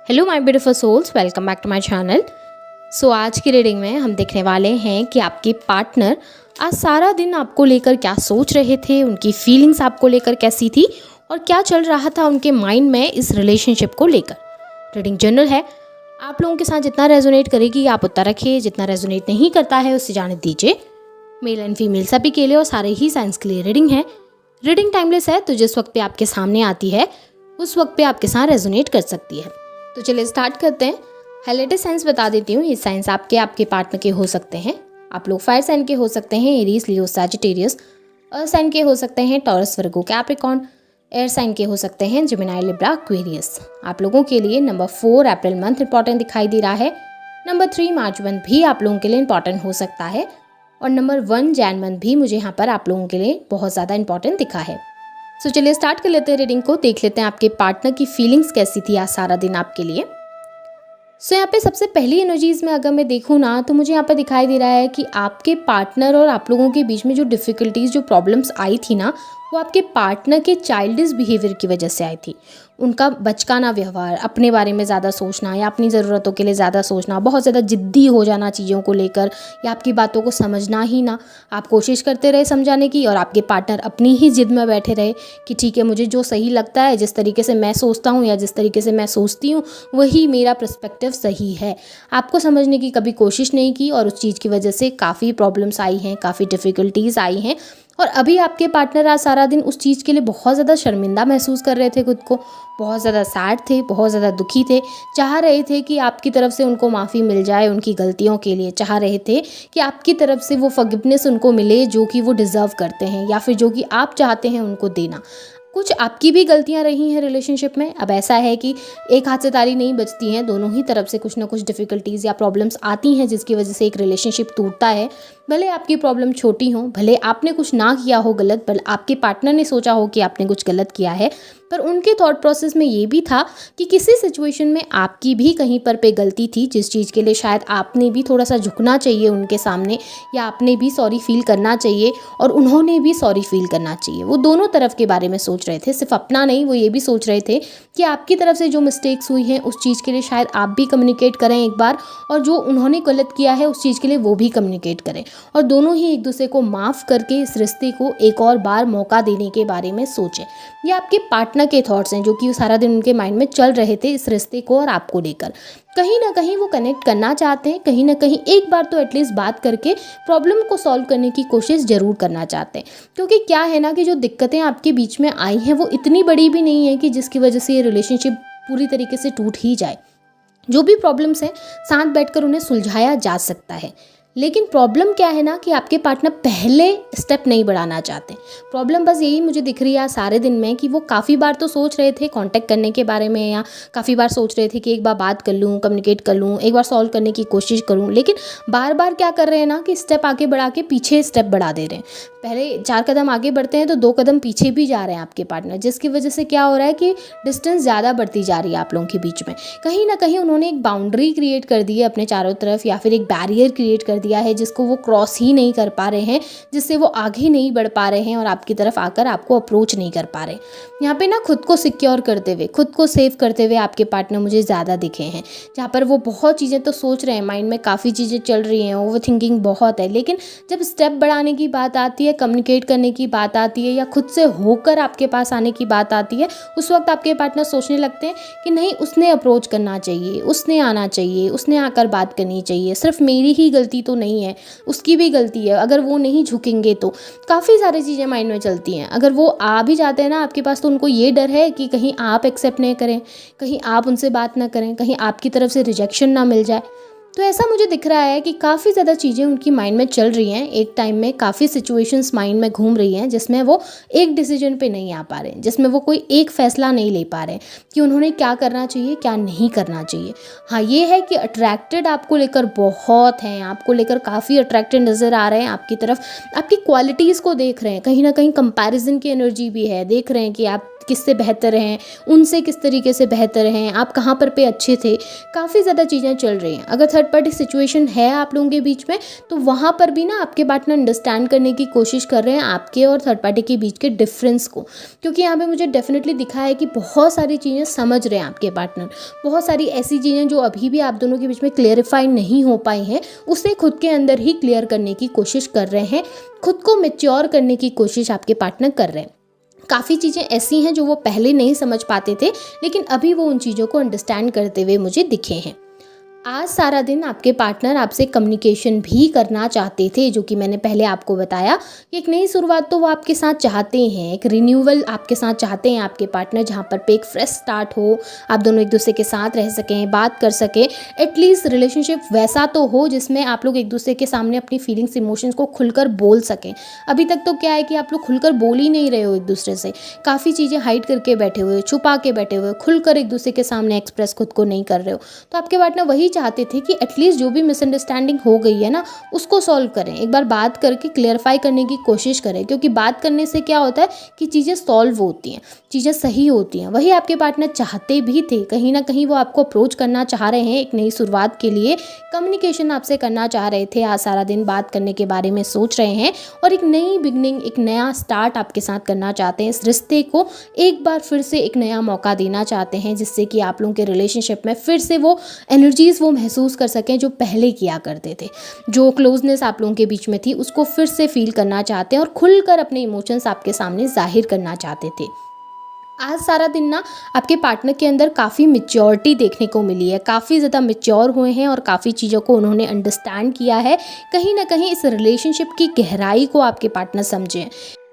Hello my beautiful souls, welcome back to my channel. So आज की reading में हम देखने वाले हैं कि आपके पार्टनर आज सारा दिन आपको लेकर क्या सोच रहे थे, उनकी फीलिंग्स आपको लेकर कैसी थी और क्या चल रहा था उनके माइंड में इस रिलेशनशिप को लेकर। रीडिंग जनरल है, आप लोगों के साथ जितना रेजोनेट करेगी आप उतना रखिए, जितना रेजोनेट नहीं करता है उससे जाने दीजिए। मेल एंड फीमेल सभी के लिए और सारे ही साइंस के लिए रीडिंग है। रीडिंग टाइमलेस है, तो जिस वक्त पे आपके सामने आती है उस वक्त पे आपके साथ रेजोनेट कर सकती है। तो चलिए स्टार्ट करते हैं। हाईलाइटेड साइंस बता देती हूँ। ये साइंस आपके पार्टनर के हो सकते हैं। आप लोग फायर साइन के हो सकते हैं, एरीज, लियो, सैजिटेरियस। अर्थ साइन के हो सकते हैं, टॉरस, वर्गो, कैप्रिकॉर्न। एयर साइन के हो सकते हैं, जेमिनी, लिब्रा, एक्वेरियस। आप लोगों के लिए नंबर 4 अप्रैल मंथ इंपॉर्टेंट दिखाई दे रहा है। नंबर 3 मार्च मंथ भी आप लोगों के लिए इंपॉर्टेंट हो सकता है और नंबर 1 जैन मंथ भी मुझे यहाँ पर आप लोगों के लिए बहुत ज़्यादा इंपॉर्टेंट दिखा है। सो चलिए स्टार्ट कर लेते हैं रीडिंग को। देख लेते हैं आपके पार्टनर की फीलिंग्स कैसी थी आज सारा दिन आपके लिए। सो यहाँ पे सबसे पहली एनर्जीज में अगर मैं देखूँ ना, तो मुझे यहाँ पे दिखाई दे रहा है कि आपके पार्टनर और आप लोगों के बीच में जो डिफ़िकल्टीज़, जो प्रॉब्लम्स आई थी ना, वो आपके पार्टनर के चाइल्डिश बिहेवियर की वजह से आई थी। उनका बचकाना व्यवहार, अपने बारे में ज़्यादा सोचना या अपनी ज़रूरतों के लिए ज़्यादा सोचना, बहुत ज़्यादा ज़िद्दी हो जाना चीज़ों को लेकर या आपकी बातों को समझना ही ना। आप कोशिश करते रहे समझाने की और आपके पार्टनर अपनी ही ज़िद में बैठे रहे कि ठीक है, मुझे जो सही लगता है, जिस तरीके से मैं सोचता हूँ या जिस तरीके से मैं सोचती हूँ वही मेरा पर्सपेक्टिव सही है। आपको समझने की कभी कोशिश नहीं की और उस चीज़ की वजह से काफ़ी प्रॉब्लम्स आई हैं, काफ़ी डिफ़िकल्टीज़ आई हैं। और अभी आपके पार्टनर आज सारा दिन उस चीज़ के लिए बहुत ज़्यादा शर्मिंदा महसूस कर रहे थे खुद को, बहुत ज़्यादा सैड थे, बहुत ज़्यादा दुखी थे। चाह रहे थे कि आपकी तरफ से उनको माफ़ी मिल जाए उनकी गलतियों के लिए। चाह रहे थे कि आपकी तरफ से वो फॉरगिवनेस उनको मिले जो कि वो डिज़र्व करते हैं या फिर जो कि आप चाहते हैं उनको देना। कुछ आपकी भी गलतियां रही हैं रिलेशनशिप में। अब ऐसा है कि एक हाथ से ताली नहीं बजती हैं, दोनों ही तरफ से कुछ ना कुछ डिफ़िकल्टीज़ या प्रॉब्लम्स आती हैं जिसकी वजह से एक रिलेशनशिप टूटता है। भले आपकी प्रॉब्लम छोटी हो, भले आपने कुछ ना किया हो गलत, भले आपके पार्टनर ने सोचा हो कि आपने कुछ गलत किया है, पर उनके थॉट प्रोसेस में ये भी था कि किसी सिचुएशन में आपकी भी कहीं पर पे गलती थी, जिस चीज़ के लिए शायद आपने भी थोड़ा सा झुकना चाहिए उनके सामने या आपने भी सॉरी फील करना चाहिए और उन्होंने भी सॉरी फील करना चाहिए। वो दोनों तरफ के बारे में सोच रहे थे, सिर्फ अपना नहीं। वो ये भी सोच रहे थे कि आपकी तरफ से जो मिस्टेक्स हुई हैं उस चीज़ के लिए शायद आप भी कम्युनिकेट करें एक बार, और जो उन्होंने गलत किया है उस चीज़ के लिए वो भी कम्युनिकेट करें और दोनों ही एक दूसरे को माफ़ करके इस रिश्ते को एक और बार मौका देने के बारे में सोचें। ये आपके पार्टनर के थॉट्स हैं जो कि सारा दिन उनके माइंड में चल रहे थे इस रिश्ते को और आपको लेकर। कहीं ना कहीं वो कनेक्ट करना चाहते हैं, कहीं ना कहीं एक बार तो एटलीस्ट बात करके प्रॉब्लम को सॉल्व करने की कोशिश ज़रूर करना चाहते हैं। क्योंकि क्या है ना कि जो दिक्कतें आपके बीच में आई हैं वो इतनी बड़ी भी नहीं है कि जिसकी वजह से ये रिलेशनशिप पूरी तरीके से टूट ही जाए। जो भी प्रॉब्लम्स हैं साथ बैठकर उन्हें सुलझाया जा सकता है। लेकिन प्रॉब्लम क्या है ना कि आपके पार्टनर पहले स्टेप नहीं बढ़ाना चाहते। प्रॉब्लम बस यही मुझे दिख रही है सारे दिन में कि वो काफ़ी बार तो सोच रहे थे कांटेक्ट करने के बारे में, या काफ़ी बार सोच रहे थे कि एक बार बात कर लूँ, कम्युनिकेट कर लूँ, एक बार सॉल्व करने की कोशिश करूँ, लेकिन बार बार क्या कर रहे हैं ना कि स्टेप आगे बढ़ा के पीछे स्टेप बढ़ा दे रहे हैं। पहले 4 कदम आगे बढ़ते हैं तो 2 कदम पीछे भी जा रहे हैं आपके पार्टनर, जिसकी वजह से क्या हो रहा है कि डिस्टेंस ज़्यादा बढ़ती जा रही है आप लोगों के बीच में। कहीं ना कहीं उन्होंने एक बाउंड्री क्रिएट कर दी है अपने चारों तरफ, या फिर एक बैरियर क्रिएट कर दिया है जिसको वो क्रॉस ही नहीं कर पा रहे हैं, जिससे वो आगे नहीं बढ़ पा रहे हैं और आपकी तरफ आकर आपको अप्रोच नहीं कर पा रहे। यहाँ पे ना खुद को सिक्योर करते हुए, खुद को सेव करते हुए आपके पार्टनर मुझे ज़्यादा दिखे हैं, जहाँ पर वो बहुत चीज़ें तो सोच रहे हैं, माइंड में काफ़ी चीज़ें चल रही हैं, ओवर थिंकिंग बहुत है, लेकिन जब स्टेप बढ़ाने की बात आती है, कम्युनिकेट करने की बात आती है या खुद से होकर आपके पास आने की बात आती है, उस वक्त आपके पार्टनर सोचने लगते हैं कि नहीं, उसने अप्रोच करना चाहिए, उसने आना चाहिए, उसने आकर बात करनी चाहिए, सिर्फ मेरी ही गलती तो नहीं है, उसकी भी गलती है। अगर वो नहीं झुकेंगे तो काफ़ी सारी चीज़ें माइंड में चलती हैं। अगर वो आ भी जाते हैं ना आपके पास, तो उनको ये डर है कि कहीं आप एक्सेप्ट नहीं करें, कहीं आप उनसे बात ना करें, कहीं आपकी तरफ से रिजेक्शन ना मिल जाए। तो ऐसा मुझे दिख रहा है कि काफ़ी ज़्यादा चीज़ें उनकी माइंड में चल रही हैं एक टाइम में, काफ़ी सिचुएशंस माइंड में घूम रही हैं जिसमें वो एक डिसीजन पे नहीं आ पा रहे हैं, जिसमें वो कोई एक फ़ैसला नहीं ले पा रहे हैं कि उन्होंने क्या करना चाहिए, क्या नहीं करना चाहिए। हाँ, ये है कि अट्रैक्टेड आपको लेकर बहुत हैं, आपको लेकर काफ़ी अट्रैक्टेड नज़र आ रहे हैं, आपकी तरफ आपकी क्वालिटीज़ को देख रहे हैं, कहीं ना कहीं कंपैरिजन की एनर्जी भी है, देख रहे हैं कि आप किससे बेहतर हैं, उनसे किस तरीके से बेहतर हैं, आप कहाँ पर पे अच्छे थे, काफ़ी ज़्यादा चीज़ें चल रही हैं। अगर थर्ड पार्टी सिचुएशन है आप लोगों के बीच में, तो वहाँ पर भी ना आपके पार्टनर अंडरस्टैंड करने की कोशिश कर रहे हैं आपके और थर्ड पार्टी के बीच के डिफरेंस को, क्योंकि यहाँ पे मुझे डेफिनेटली दिखा है कि बहुत सारी चीज़ें समझ रहे हैं आपके पार्टनर। बहुत सारी ऐसी चीज़ें जो अभी भी आप दोनों के बीच में क्लियरिफाई नहीं हो पाई हैं, उसे खुद के अंदर ही क्लियर करने की कोशिश कर रहे हैं, खुद को मैच्योर करने की कोशिश आपके पार्टनर कर रहे हैं। काफ़ी चीज़ें ऐसी हैं जो वो पहले नहीं समझ पाते थे, लेकिन अभी वो उन चीज़ों को अंडरस्टैंड करते हुए मुझे दिखे हैं। आज सारा दिन आपके पार्टनर आपसे कम्युनिकेशन भी करना चाहते थे, जो कि मैंने पहले आपको बताया कि एक नई शुरुआत तो वो आपके साथ चाहते हैं, एक रिन्यूअल आपके साथ चाहते हैं आपके पार्टनर, जहाँ पर पे एक फ्रेश स्टार्ट हो, आप दोनों एक दूसरे के साथ रह सकें, बात कर सकें, एटलीस्ट रिलेशनशिप वैसा तो हो जिसमें आप लोग एक दूसरे के सामने अपनी फीलिंग्स इमोशंस को खुलकर बोल सकें। अभी तक तो क्या है कि आप लोग खुलकर बोल ही नहीं रहे हो एक दूसरे से, काफ़ी चीज़ें हाइड करके बैठे हुए, छुपा के बैठे हुए, खुलकर एक दूसरे के सामने एक्सप्रेस खुद को नहीं कर रहे हो। तो आपके पार्टनर वही चाहते थे कि एटलीस्ट जो भी मिसअंडरस्टैंडिंग हो गई है ना, उसको सॉल्व करें, एक बार बात करके क्लियरिफाई करने की कोशिश करें, क्योंकि बात करने से क्या होता है कि चीज़ें सॉल्व होती हैं, चीज़ें सही होती हैं। वही आपके पार्टनर चाहते भी थे, कहीं ना कहीं वो आपको अप्रोच करना चाह रहे हैं एक नई शुरुआत के लिए, कम्युनिकेशन आपसे करना चाह रहे थे, आज सारा दिन बात करने के बारे में सोच रहे हैं और एक नई बिगनिंग, एक नया स्टार्ट आपके साथ करना चाहते हैं। इस रिश्ते को एक बार फिर से एक नया मौका देना चाहते हैं, जिससे कि आप लोगों के रिलेशनशिप में फिर से वो एनर्जीज़ वो महसूस कर सकें जो पहले किया करते थे। जो क्लोजनेस आप लोगों के बीच में थी उसको फिर से फील करना चाहते हैं और खुलकर अपने इमोशंस आपके सामने जाहिर करना चाहते थे। आज सारा दिन ना आपके पार्टनर के अंदर काफ़ी मैच्योरिटी देखने को मिली है, काफ़ी ज़्यादा मैच्योर हुए हैं और काफ़ी चीज़ों को उन्होंने अंडरस्टैंड किया है। कहीं ना कहीं इस रिलेशनशिप की गहराई को आपके पार्टनर समझें।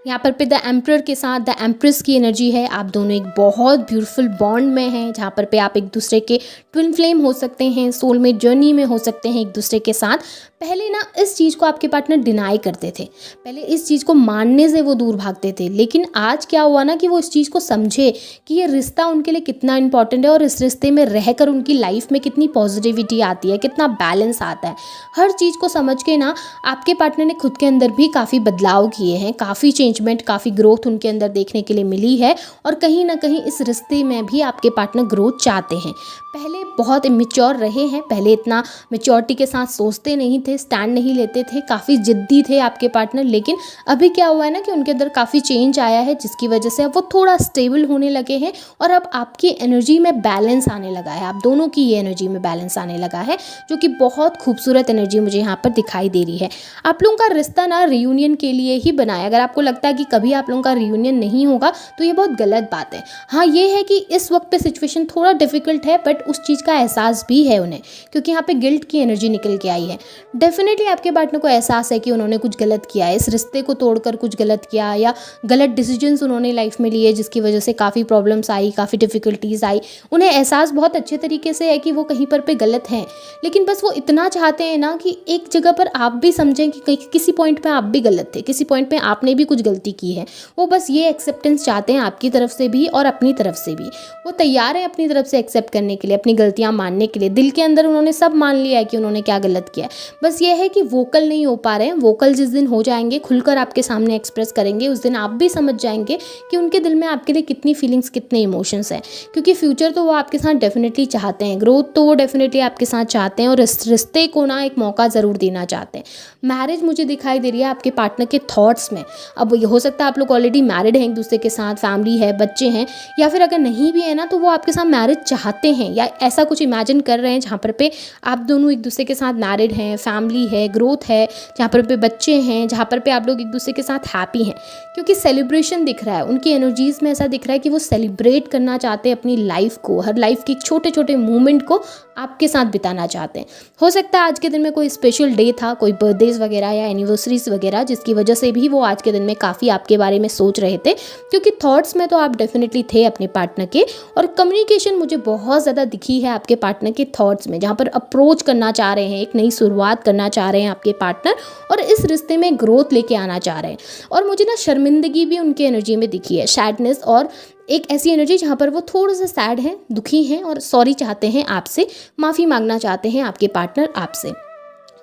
यहाँ पर पे द एम्परर के साथ द एम्प्रेस की एनर्जी है। आप दोनों एक बहुत ब्यूटीफुल बॉन्ड में हैं, जहाँ पर पे आप एक दूसरे के ट्विन फ्लेम हो सकते हैं, सोलमेट जर्नी में हो सकते हैं एक दूसरे के साथ। पहले ना इस चीज़ को आपके पार्टनर डिनाई करते थे, पहले इस चीज़ को मानने से वो दूर भागते थे, लेकिन आज क्या हुआ ना कि वो इस चीज़ को समझे कि ये रिश्ता उनके लिए कितना इंपॉर्टेंट है और इस रिश्ते में रहकर उनकी लाइफ में कितनी पॉजिटिविटी आती है, कितना बैलेंस आता है। हर चीज़ को समझ के ना आपके पार्टनर ने खुद के अंदर भी काफ़ी बदलाव किए हैं, काफ़ी चेंजमेंट, काफ़ी ग्रोथ उनके अंदर देखने के लिए मिली है और कहीं ना कहीं इस रिश्ते में भी आपके पार्टनर ग्रोथ चाहते हैं। पहले बहुत इमेच्योर रहे हैं, पहले इतना मैच्योरिटी के साथ सोचते नहीं थे, स्टैंड नहीं लेते थे, काफ़ी जिद्दी थे आपके पार्टनर, लेकिन अभी क्या हुआ है ना कि उनके अंदर काफ़ी चेंज आया है, जिसकी वजह से अब वो थोड़ा स्टेबल होने लगे हैं और अब आपकी एनर्जी में बैलेंस आने लगा है, आप दोनों की ये एनर्जी में बैलेंस आने लगा है, जो कि बहुत खूबसूरत एनर्जी मुझे यहाँ पर दिखाई दे रही है। आप लोगों का रिश्ता ना रियूनियन के लिए ही बना है। अगर आपको लगता है कि कभी आप लोगों का रियूनियन नहीं होगा तो ये बहुत गलत बात है। हाँ, ये है कि इस वक्त पे सिचुएशन थोड़ा डिफिकल्ट है, बट उस चीज़ का एहसास भी है उन्हें, क्योंकि यहाँ पे गिल्ट की एनर्जी निकल के आई है। डेफिनेटली आपके पार्टनर को एहसास है कि उन्होंने कुछ गलत किया है, इस रिश्ते को तोड़कर कुछ गलत किया या गलत डिसीजंस उन्होंने लाइफ में लिए, जिसकी वजह से काफ़ी प्रॉब्लम्स आई, काफ़ी डिफिकल्टीज आई। उन्हें एहसास बहुत अच्छे तरीके से है कि वो कहीं पर पे गलत हैं, लेकिन बस वो इतना चाहते हैं ना कि एक जगह पर आप भी समझें कि किसी पॉइंट पे आप भी गलत थे, किसी पॉइंट पे आपने भी कुछ गलती की है। वो बस ये एक्सेप्टेंस चाहते हैं आपकी तरफ से भी और अपनी तरफ से भी। वो तैयार है अपनी तरफ से एक्सेप्ट करने के लिए, अपनी गलतियां मानने के लिए। दिल के अंदर उन्होंने सब मान लिया है कि उन्होंने क्या गलत किया है, बस ये है कि वोकल नहीं हो पा रहे हैं। वोकल जिस दिन हो जाएंगे, खुलकर आपके सामने एक्सप्रेस करेंगे, उस दिन आप भी समझ जाएंगे कि उनके दिल में आपके लिए कितनी फीलिंग्स, कितने इमोशंस हैं। क्योंकि फ्यूचर तो वो आपके साथ डेफिनेटली चाहते हैं, ग्रोथ तो वो डेफिनेटली आपके साथ चाहते हैं और इस रिश्ते को ना एक मौका ज़रूर देना चाहते हैं। मैरिज मुझे दिखाई दे रही है आपके पार्टनर के थॉट्स में। अब ये हो सकता है आप लोग ऑलरेडी मैरिड हैं एक दूसरे के साथ, फैमिली है, बच्चे हैं, या फिर अगर नहीं भी है ना तो वो आपके साथ मैरिज चाहते हैं या ऐसा कुछ इमेजिन कर रहे हैं जहाँ पर पे आप दोनों एक दूसरे के साथ मैरिड हैं, फैमिली है, ग्रोथ है, जहाँ पर पे बच्चे हैं, जहाँ पर पे आप लोग एक दूसरे के साथ हैप्पी हैं। क्योंकि सेलिब्रेशन दिख रहा है उनकी एनर्जीज़ में, ऐसा दिख रहा है कि वो सेलिब्रेट करना चाहते हैं अपनी लाइफ को, हर लाइफ के छोटे छोटे मोमेंट को आपके साथ बिताना चाहते हैं। हो सकता है आज के दिन में कोई स्पेशल डे था, कोई बर्थडेज वगैरह या एनिवर्सरीज वगैरह, जिसकी वजह से भी वो आज के दिन में काफ़ी आपके बारे में सोच रहे थे, क्योंकि थॉट्स में तो आप डेफिनेटली थे अपने पार्टनर के। और कम्युनिकेशन मुझे बहुत ज़्यादा दिखी है आपके पार्टनर के थॉट्स में, जहाँ पर अप्रोच करना चाह रहे हैं, एक नई शुरुआत करना चाह रहे हैं आपके पार्टनर और इस रिश्ते में ग्रोथ लेके आना चाह रहे हैं। और मुझे ना शर्मिंदगी भी उनकी एनर्जी में दिखी है, सैडनेस, और एक ऐसी एनर्जी जहाँ पर वो थोड़ा सा सैड हैं, दुखी हैं और सॉरी चाहते हैं आपसे, माफ़ी मांगना चाहते हैं आपके पार्टनर आपसे।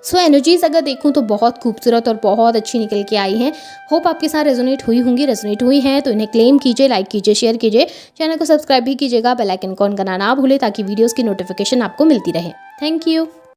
सो एनर्जीज़ अगर देखूँ तो बहुत खूबसूरत और बहुत अच्छी निकल के आई हैं। होप आपके साथ रेजोनेट हुई होंगी। रेजोनेट हुई हैं तो इन्हें क्लेम कीजिए, लाइक कीजिए, शेयर कीजिए, चैनल को सब्सक्राइब भी कीजिएगा, बेल आइकन को ऑन करना ना भूलें ताकि वीडियोज़ की नोटिफिकेशन आपको मिलती रहे। Thank you.